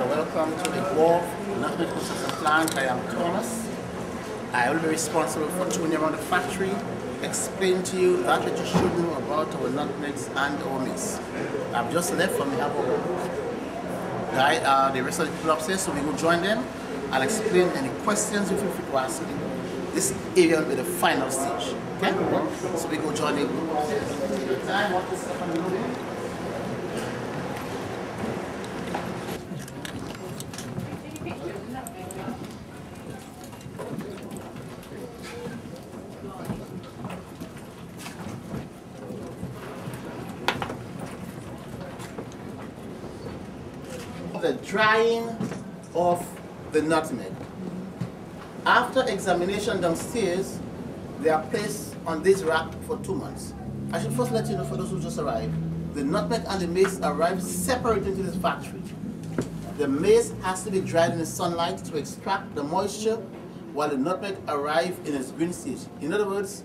welcome to the Grove Nutmeg Processing Plant. I am Thomas. I will be responsible for touring around the factory, explain to you that which you should know about our nutmegs and our maize. I've just left from the guy, the rest of the people upstairs, so we will join them. I'll explain any questions you feel free to ask me. This area will be the final stage. Okay? So we go join the the drying of the nutmeg. After examination downstairs, they are placed on this rack for 2 months. I should first let you know, for those who just arrived, the nutmeg and the maize arrive separated into this factory. The maize has to be dried in the sunlight to extract the moisture, while the nutmeg arrives in its green stage. In other words,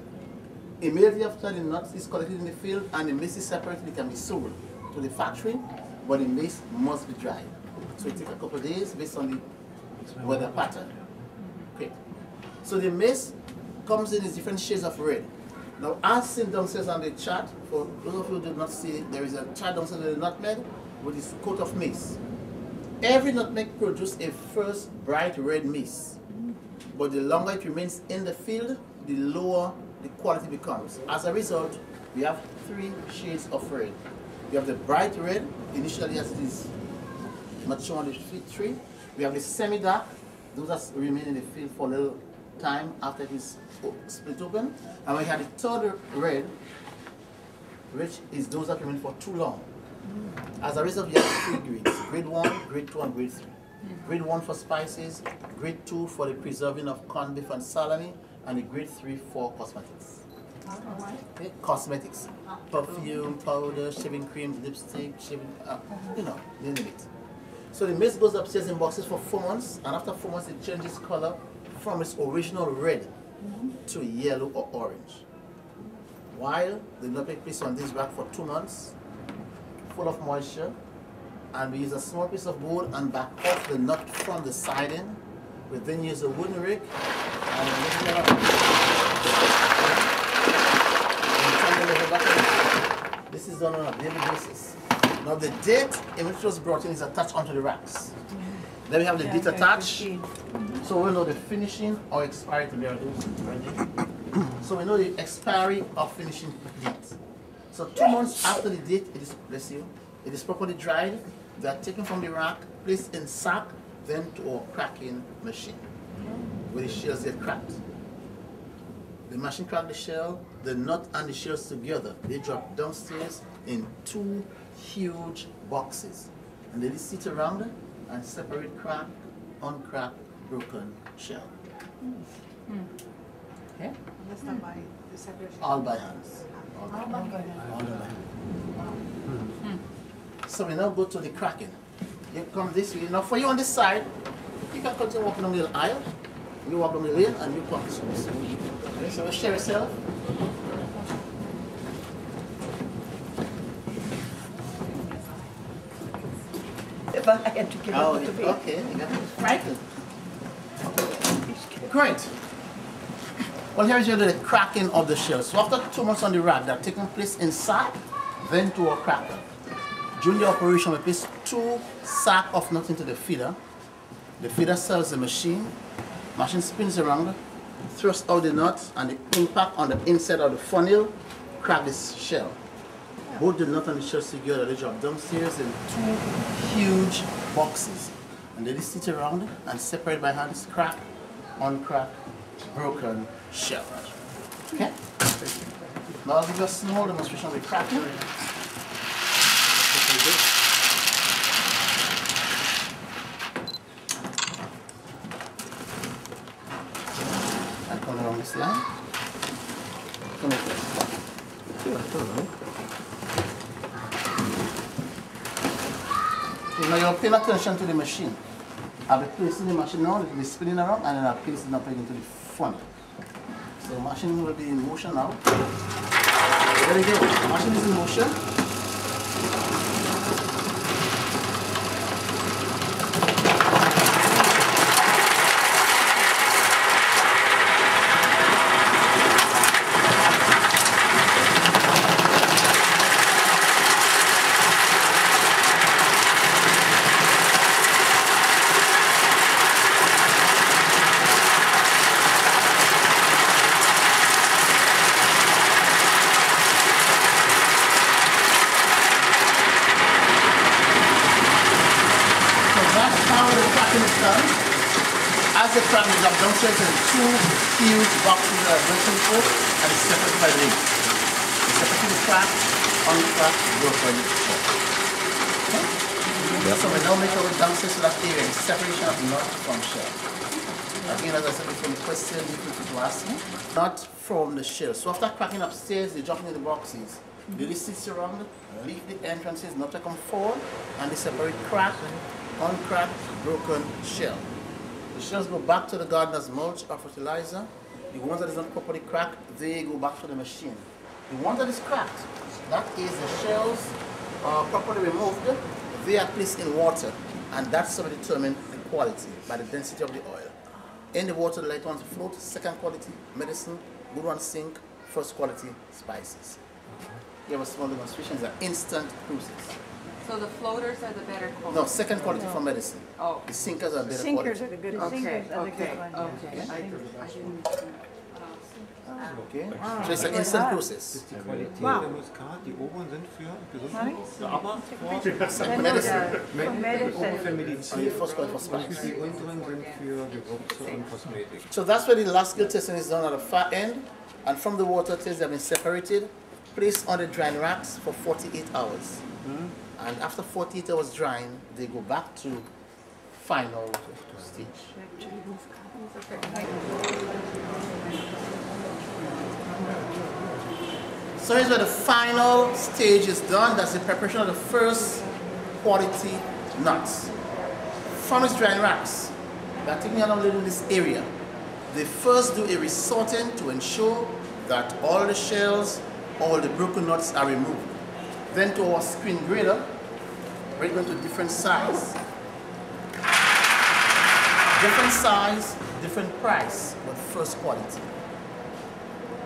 immediately after the nut is collected in the field and the maize is separated, it can be sold to the factory, but the maize must be dried. So it takes a couple of days based on the weather pattern. Okay. So the maize comes in different shades of red. Now, as seen downstairs on the chart, for those of you who did not see, there is a chart downstairs with the nutmeg with this coat of maize. Every nutmeg produces a first bright red maize, but the longer it remains in the field, the lower the quality becomes. As a result, we have 3 shades of red. We have the bright red, initially as it is mature on the tree. We have the semi-dark, those that remain in the field for a little time after it is split open. And we have the third red, which is those that remain for too long. As a result, we have 3 grades: grade 1, grade 2, and grade 3. Grade 1 for spices, grade 2 for the preserving of corned beef and salami, and the grade 3 for cosmetics. Okay, cosmetics, perfume, powder, shaving cream, lipstick, shaving, you know, you name it. So the maize goes upstairs in boxes for 4 months, and after 4 months it changes color from its original red to yellow or orange. While the nutmeg placed on this rack for 2 months, full of moisture, and we use a small piece of board and back off the nut from the siding. We then use a wooden rake and this is done on a daily basis. Now the date in which it was brought in is attached onto the racks. Then we have the date attached, so we know the finishing or expiry to be So we know the expiry or finishing date. So 2 months after the date, it is properly dried. They are taken from the rack, placed in sack, then to our cracking machine, where the shells get cracked. The machine cracks the shell, the nut and the shells together. They drop downstairs in 2 huge boxes, and they sit around and separate cracked, uncracked, broken shell. Okay? That's not by the separation. All by hands. All by hand. So we now go to the cracking. You come this way. Now for you on this side, you can continue walking down the aisle. You walk down the lane and you come this way. Okay, so share yourself. If I had to give it to me. Okay, you got it. Frightened. Great. Well, here is the cracking of the shells. So after 2 months on the rack, they're taking place in sack, then to a cracker. During the operation, we place 2 sacks of nuts into the feeder. The feeder serves the machine. Machine spins around, thrusts out the nuts, and the impact on the inside of the funnel crack this shell. Both the nut and the shells together, they drop downstairs in 2 huge boxes. And they sit around and separate by hands, crack, uncrack, broken shell. Okay? Now I'll give you a small demonstration of the cracking. I come along this line. Come over. Now you're paying attention to the machine. I'll be placing the machine now, it will be spinning around, and then I'll place the nutmeg into the funnel. So the machine will be in motion now. There we go. The machine is in motion. That's how the cracking is done. As the crack is up downstairs, there's two huge boxes that are broken through and it's separated by the lids. It's separated the crack, uncracked, broken shell. Okay? Yep. So we now make our way downstairs to that area, separation of nut from shell. Again, as I said before, the question you people ask me, not from the shell. So after cracking upstairs, they drop into the boxes. The lid sits around, leave the entrances, not to come forward, and they separate cracked, uncracked, broken shell. The shells go back to the gardener's mulch or fertilizer. The ones that is not properly cracked, they go back to the machine. The one that is cracked, that is the shells are properly removed, they are placed in water, and that's how we determine the quality by the density of the oil. In the water, the light ones float, second quality medicine, good ones sink, first quality spices. You have a small demonstration, these are instant cruises. So the floaters are the better quality? No, second quality for medicine. Oh. The sinkers are better Sinkers quality. are the good ones. Okay, Sinkers are the okay, good ones. okay. Okay? So it's an instant process. Die Qualität Wow. der Muskat, die oberen sind für Sorry? Gesundheit, aber Second medicine. For medicine. für And Medizin the first quality for und spice. die unteren sind für Gewürze und Kosmetik. So that's where the last skill testing is done at the far end. And from the water test, they have been separated, placed on the drying racks for 48 hours. And after 48 hours drying, they go back to final stage. So here's where the final stage is done. That's the preparation of the first quality nuts. From its drying racks, they're taking along in this area. They first do a resorting to ensure that all the shells, all the broken nuts are removed. Then to our screen grader, we're going to different size. Different size, different price, but first quality.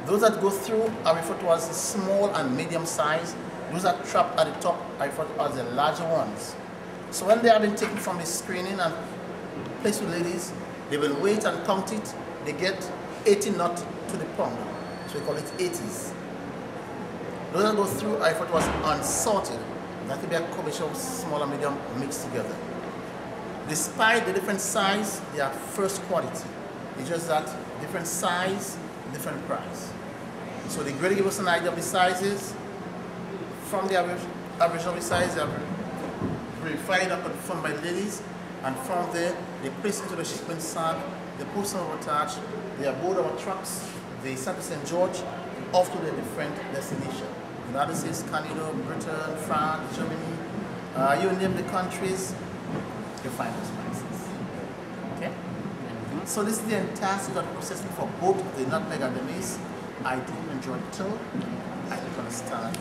Those that go through are referred to as the small and medium size. Those that trap at the top are referred to as the larger ones. So when they have been taken from the screening and placed with ladies, they will wait and count it. They get 80 nuts to the pound. So we call it 80s. Those that go through are referred to as unsorted. That will be a combination of small and medium mixed together. Despite the different size, they are first quality. It's just that different size, different price. So the grader gives us an idea of the sizes. From the average of the size, they are verified and confirmed by the ladies. And from there, they place into the shipment sack, they put some attached, they are board our trucks, they send to St. George, off to their different destinations. United States, Canada, Britain, France, Germany, you name the countries, you find those spices. Okay? So this is the entire stage of processing for both the nutmeg and the mace. I did enjoy it too. I can understand